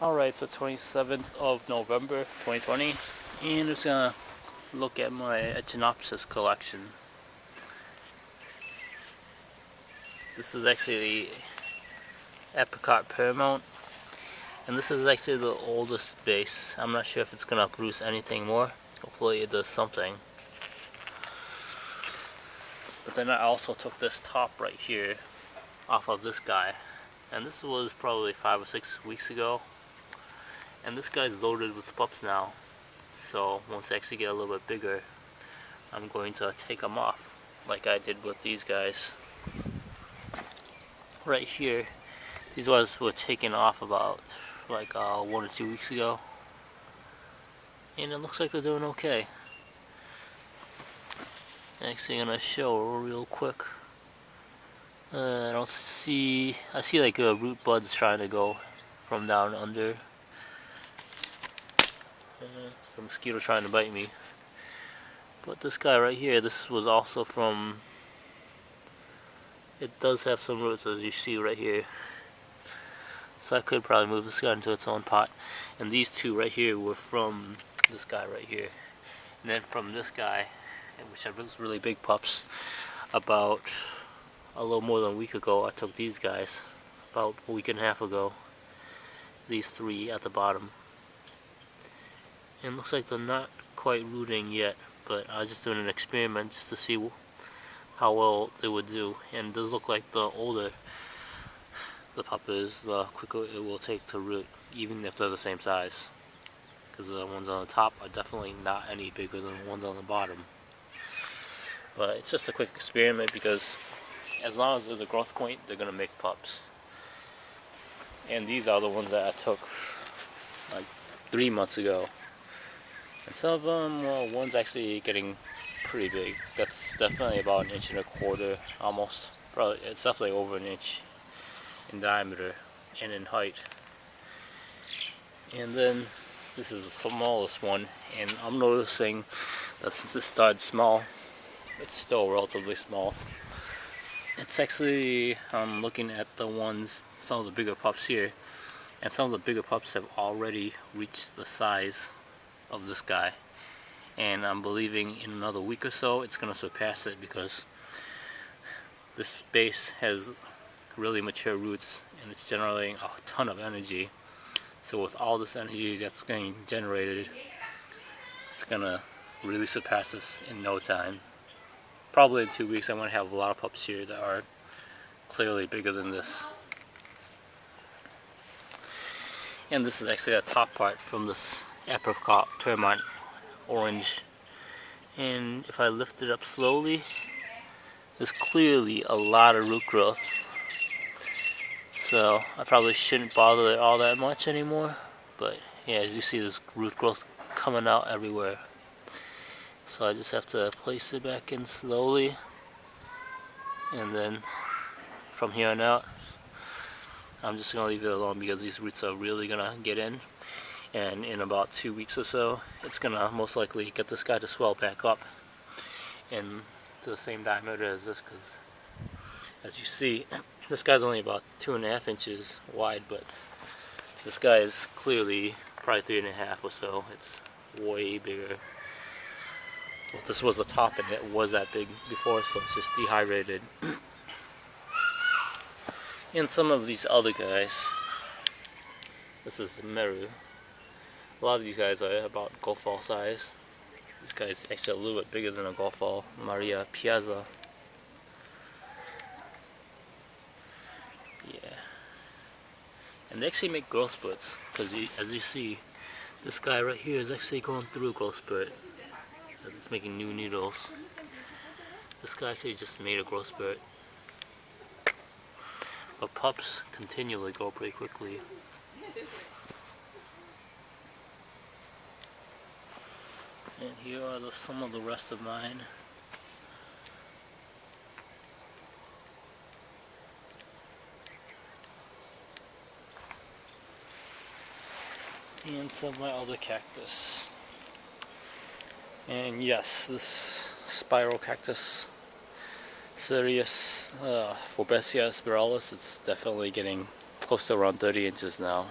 Alright, it's the 27th of November 2020, and I'm just gonna look at my echinopsis collection. This is actually the apricot paramount, and this is actually the oldest base. I'm not sure if it's gonna produce anything more. Hopefully it does something. But then I also took this top right here off of this guy, and this was probably 5 or 6 weeks ago. And this guy's loaded with pups now, so once they actually get a little bit bigger, I'm going to take them off like I did with these guys. Right here, these ones were taken off about like 1 or 2 weeks ago, and it looks like they're doing okay. Actually, I'm gonna show real quick. I see like root buds trying to go from down under. Some mosquito trying to bite me. But this guy right here, this was also from, it does have some roots as you see right here. So I could probably move this guy into its own pot. And these two right here were from this guy right here. And then from this guy, which have really big pups, about a little more than a week ago I took these guys. About a week and a half ago. These three at the bottom. And it looks like they're not quite rooting yet, but I was just doing an experiment just to see how well they would do. And it does look like the older the pup is, the quicker it will take to root, even if they're the same size. Because the ones on the top are definitely not any bigger than the ones on the bottom. But it's just a quick experiment because as long as there's a growth point, they're going to make pups. And these are the ones that I took like 3 months ago. And some of them, well, one's actually getting pretty big. That's definitely about 1.25 inches, almost. Probably, it's definitely over 1 inch in diameter and in height. And then this is the smallest one, and I'm noticing that since it started small, it's still relatively small. It's actually, I'm looking at the ones, some of the bigger pups here, and some of the bigger pups have already reached the size of this guy, and I'm believing in another week or so it's going to surpass it because this base has really mature roots and it's generating a ton of energy. So with all this energy that's getting generated, it's going to really surpass this in no time. Probably in 2 weeks I'm going to have a lot of pups here that are clearly bigger than this. And this is actually the top part from this apricot paramount orange, and if I lift it up slowly, there's clearly a lot of root growth, so I probably shouldn't bother it all that much anymore. But yeah, as you see, there's root growth coming out everywhere, so I just have to place it back in slowly, and then from here on out I'm just going to leave it alone because these roots are really going to get in. And in about 2 weeks or so, it's gonna most likely get this guy to swell back up and to the same diameter as this. Because as you see, this guy's only about 2.5 inches wide, but this guy is clearly probably 3.5 or so. It's way bigger. Well, this was the top, and it was that big before, so it's just dehydrated. And some of these other guys, this is the Meru. A lot of these guys are about golf ball size. This guy's actually a little bit bigger than a golf ball, Maria Piazza. Yeah. And they actually make growth spurts, because as you see, this guy right here is actually going through a growth spurt as it's making new needles. This guy actually just made a growth spurt. But pups continually go pretty quickly. And here are some of the rest of mine. And some of my other cactus. And yes, this spiral cactus, Sirius Forbesia spiralis, it's definitely getting close to around 30 inches now.